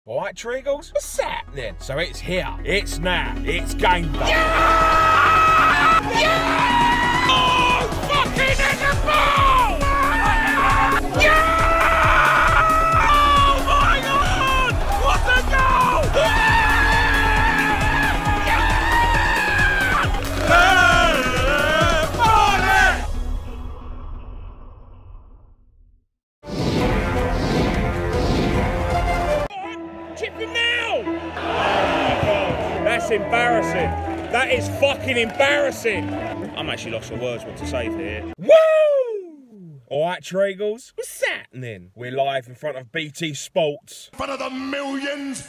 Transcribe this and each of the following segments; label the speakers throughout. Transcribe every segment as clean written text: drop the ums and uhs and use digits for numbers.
Speaker 1: All right, Treagles, what's happening? So it's here, it's now, it's game day. Yeah! Yeah! Oh, fucking in the ball! Yeah! Oh my God! What a goal! That's embarrassing. That is fucking embarrassing. I'm actually lost for words what to say here. Woo! Alright, Treagles, what's happening? We're live in front of BT Sports.
Speaker 2: In front of the millions.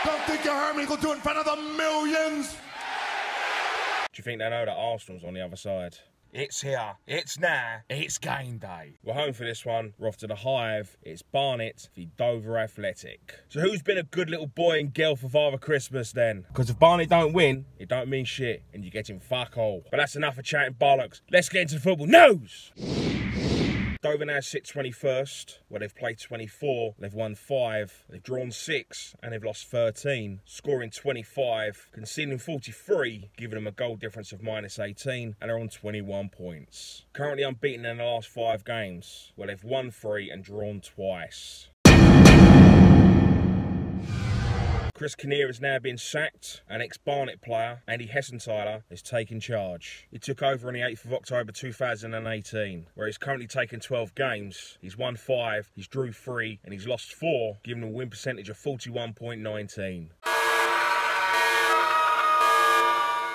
Speaker 2: Don't think you heard me. Go do it in front of the millions.
Speaker 1: Do you think they know that Arsenal's on the other side? It's here, it's now, it's game day. We're home for this one. We're off to the Hive. It's Barnet v Dover Athletic. So who's been a good little boy and girl for Father Christmas then? Because if Barnet don't win, it don't mean shit and you're getting fuck all. But that's enough of chatting bollocks. Let's get into the football news. Dover now sit 21st, where they've played 24, they've won 5, they've drawn 6, and they've lost 13, scoring 25, conceding 43, giving them a goal difference of -18, and they're on 21 points. Currently unbeaten in the last 5 games, where they've won 3 and drawn twice. Chris Kinnear has now been sacked, and ex-Barnet player Andy Hessenthaler is taking charge. He took over on the 8th of October 2018, where he's currently taken 12 games. He's won 5, he's drew 3, and he's lost 4, giving him a win percentage of 41.19.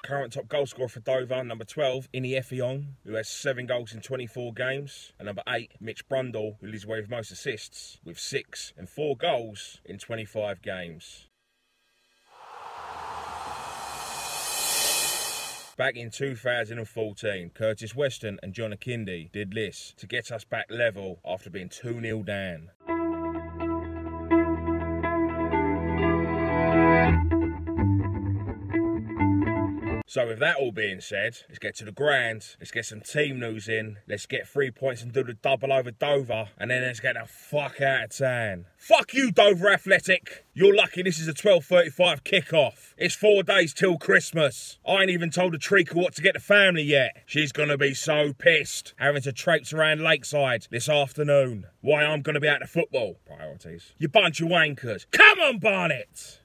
Speaker 1: Current top goal scorer for Dover, number 12, Innie Effiong, who has 7 goals in 24 games. And number 8, Mitch Brundle, who leads the way with most assists, with 6 and 4 goals in 25 games. Back in 2014, Curtis Weston and John Akindi did this to get us back level after being 2-0 down. So with that all being said, let's get to the ground, let's get some team news in, let's get 3 points and do the double over Dover, and then let's get the fuck out of town. Fuck you, Dover Athletic! You're lucky this is a 12:35 kickoff. It's 4 days till Christmas. I ain't even told the treacle what to get the family yet. She's gonna be so pissed, having to traipse around Lakeside this afternoon. Why I'm gonna be out of football. Priorities. You bunch of wankers. Come on, Barnet!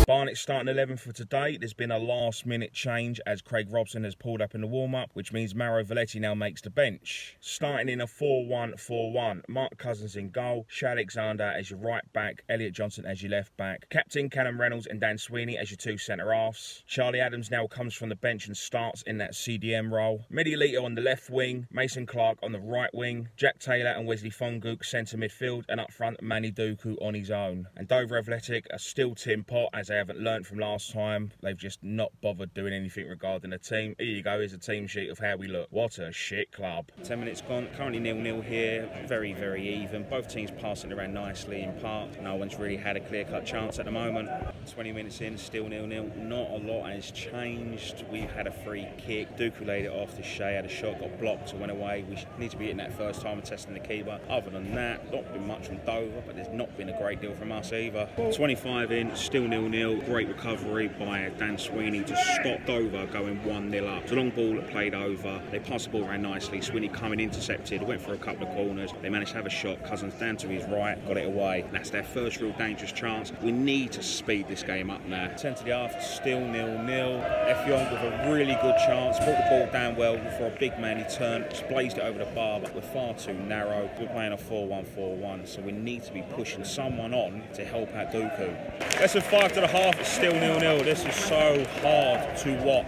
Speaker 1: Barnet's starting 11 for today. There's been a last-minute change as Craig Robson has pulled up in the warm-up, which means Mauro Valetti now makes the bench. Starting in a 4-1-4-1. Mark Cousins in goal, Shad Alexander as your right back, Elliot Johnson as your left back, Captain Callum Reynolds and Dan Sweeney as your 2 centre-halves. Charlie Adams now comes from the bench and starts in that CDM role. Medialito on the left wing, Mason Clark on the right wing, Jack Taylor and Wesley Fongook centre midfield, and up front Manny Duku on his own. And Dover Athletic are still Tim Pot as they haven't learned from last time. They've just not bothered doing anything regarding the team. Here you go, here's a team sheet of how we look. What a shit club. 10 minutes gone, currently 0-0 here. Very, very even. Both teams passing around nicely in part. No one's really had a clear-cut chance at the moment. 20 minutes in, still 0-0. Not a lot has changed. We've had a free kick. Duku laid it off to Shea, had a shot, got blocked, and went away. We need to be hitting that first time and testing the keeper. Other than that, not been much from Dover, but there's not been a great deal from us either. 25 in, still 0-0. Great recovery by Dan Sweeney to stop Dover going 1-0 up. It's a long ball that played over. They passed the ball around nicely. Sweeney coming intercepted, went for a couple of corners. They managed to have a shot. Cousins down to his right, got it away. That's their first real dangerous chance. We need to speed this game up now. 10 to the half, still 0-0. Effiong with a really good chance. Brought the ball down well for a big man. He turned, just blazed it over the bar, but we're far too narrow. We're playing a 4-1-4-1, so we need to be pushing someone on to help out Duku. Less than 5 to the half, it's still 0-0. This is so hard to watch.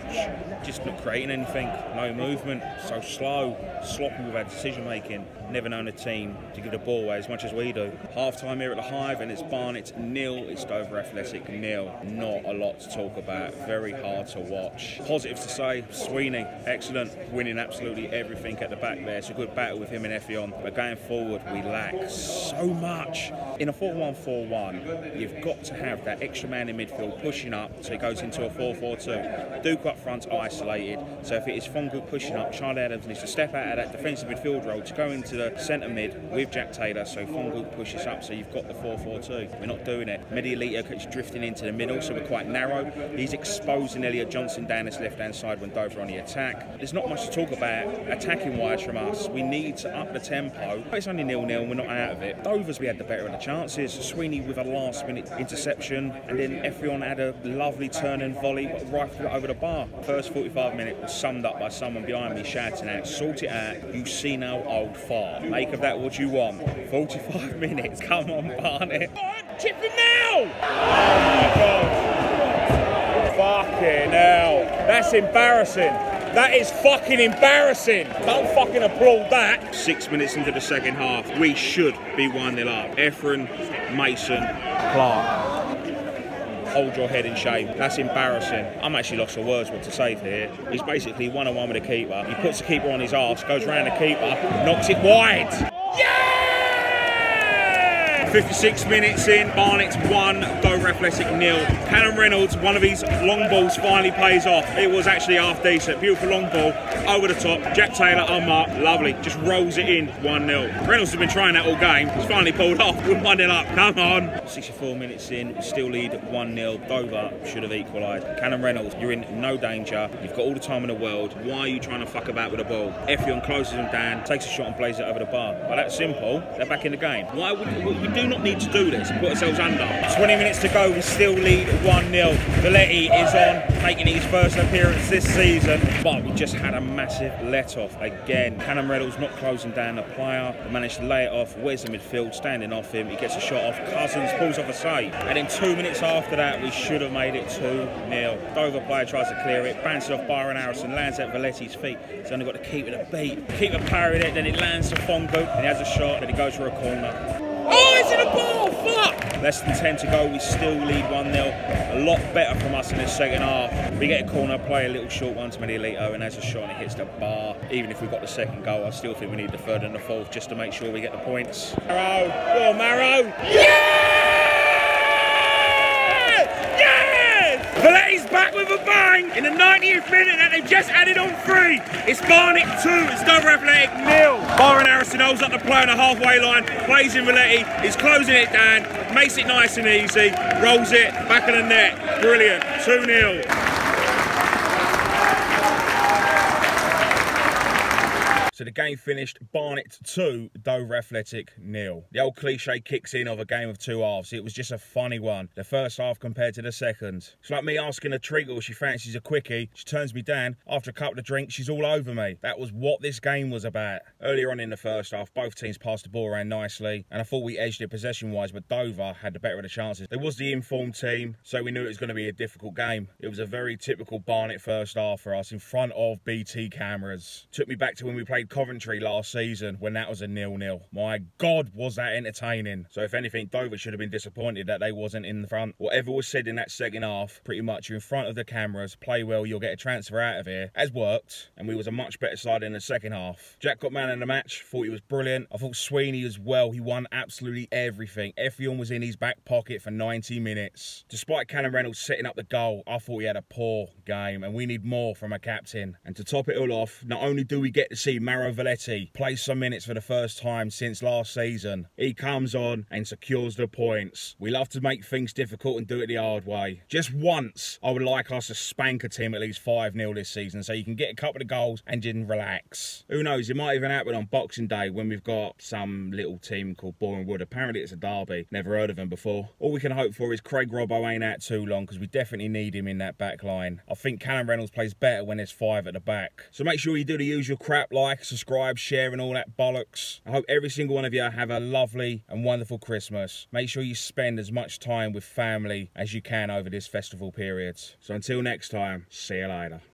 Speaker 1: Just not creating anything, no movement, so slow, sloppy with our decision making. Never known a team to give the ball away as much as we do. Half time here at the Hive, and it's Barnet 0, it's Dover Athletic 0. Not a lot to talk about, very hard to watch. Positives to say, Sweeney, excellent, winning absolutely everything at the back there. It's a good battle with him and Effion, but going forward, we lack so much. In a 4-1-4-1, you've got to have that extra man in midfield pushing up, so it goes into a 4-4-2. Duke up front isolated, so if it is Fongu pushing up, Charlie Adams needs to step out of that defensive midfield role to go into the centre mid with Jack Taylor, so Fongu pushes up, so you've got the 4-4-2. We're not doing it. Mehdi Alita is drifting into the middle, so we're quite narrow. He's exposing Elliot Johnson down his left-hand side when Dover on the attack. There's not much to talk about attacking-wise from us. We need to up the tempo. It's only 0-0 and we're not out of it. Dover's we had the better of the chances. Sweeney with a last-minute interception, and then Effion had a lovely turn and volley right over the bar. First 45 minutes was summed up by someone behind me shouting out, "Sort it out, you see no old fart." Make of that what you want. 45 minutes, come on Barnet. Chip him now! Oh my God. Fucking hell. That's embarrassing. That is fucking embarrassing. Don't fucking applaud that. 6 minutes into the second half, we should be 1-0 up. Efren, Mason, Clark. Hold your head in shame. That's embarrassing. I'm actually lost for words what to say for here. He's basically one-on-one with the keeper. He puts the keeper on his arse, goes round the keeper, knocks it wide. Yeah! 56 minutes in, Barnet's 1, Dover Athletic 0. Callum Reynolds, one of his long balls finally pays off. It was actually half decent. Beautiful long ball, over the top. Jack Taylor unmarked, lovely. Just rolls it in, 1-0. Reynolds has been trying that all game. He's finally pulled off. We're 1-0 up. Come on. 64 minutes in, we still lead 1-0. Dover should have equalised. Callum Reynolds, you're in no danger. You've got all the time in the world. Why are you trying to fuck about with the ball? Effion closes him down, takes a shot and plays it over the bar. But that's simple. They're back in the game. Why would we do not need to do this, put ourselves under. 20 minutes to go, we still lead 1-0. Valetti is on, making his first appearance this season, but we just had a massive let-off again. Callum Reynolds not closing down the player, they managed to lay it off. Where's the midfield, standing off him, he gets a shot off, Cousins pulls off a save, and then 2 minutes after that, we should have made it 2-0. Dover player tries to clear it, bounces off Byron Harrison, lands at Valetti's feet. He's only got to keep it a beat. Keeper parried it, then it lands to Fongu, and he has a shot, then he goes for a corner. Oh, it's in the ball! Fuck! Less than 10 to go, we still lead 1-0. A lot better from us in the second half. We get a corner, play a little short one to Mehdi Alita, and has a shot and it hits the bar. Even if we got the second goal, I still think we need the third and the fourth just to make sure we get the points. Marrow! Go on, Marrow! Yeah! Valetti's back with a bang in the 90th minute that they've just added on 3. It's Barnet 2, it's Dover Athletic 0. Byron Harrison holds up the play on the halfway line, plays in Valetti, he's closing it down, makes it nice and easy, rolls it, back of the net, brilliant, 2-0. So the game finished, Barnet 2, Dover Athletic 0. The old cliche kicks in of a game of two halves. It was just a funny one. The first half compared to the second. It's like me asking a treacle if she fancies a quickie. She turns me down. After a couple of drinks, she's all over me. That was what this game was about. Earlier on in the first half, both teams passed the ball around nicely, and I thought we edged it possession-wise, but Dover had the better of the chances. There was the informed team, so we knew it was going to be a difficult game. It was a very typical Barnet first half for us in front of BT cameras. Took me back to when we played Coventry last season when that was a 0-0. My God, was that entertaining. So if anything, Dover should have been disappointed that they wasn't in the front. Whatever was said in that second half, pretty much you're in front of the cameras, play well, you'll get a transfer out of here, has worked, and we was a much better side in the second half. Jack got man of the match, thought he was brilliant. I thought Sweeney as well, he won absolutely everything. Effion was in his back pocket for 90 minutes. Despite Callum Reynolds setting up the goal, I thought he had a poor game, and we need more from a captain. And to top it all off, not only do we get to see Maro Valetti play some minutes for the first time since last season, he comes on and secures the points. We love to make things difficult and do it the hard way. Just once, I would like us to spank a team at least 5-0 this season so you can get a couple of goals and then relax. Who knows, it might even happen on Boxing Day when we've got some little team called Boreham Wood. Apparently it's a derby. Never heard of them before. All we can hope for is Craig Robbo ain't out too long because we definitely need him in that back line. I think Callum Reynolds plays better when there's 5 at the back. So make sure you do the usual crap, like, subscribe, share and all that bollocks. I hope every single one of you have a lovely and wonderful Christmas. Make sure you spend as much time with family as you can over this festival period. So until next time, see you later.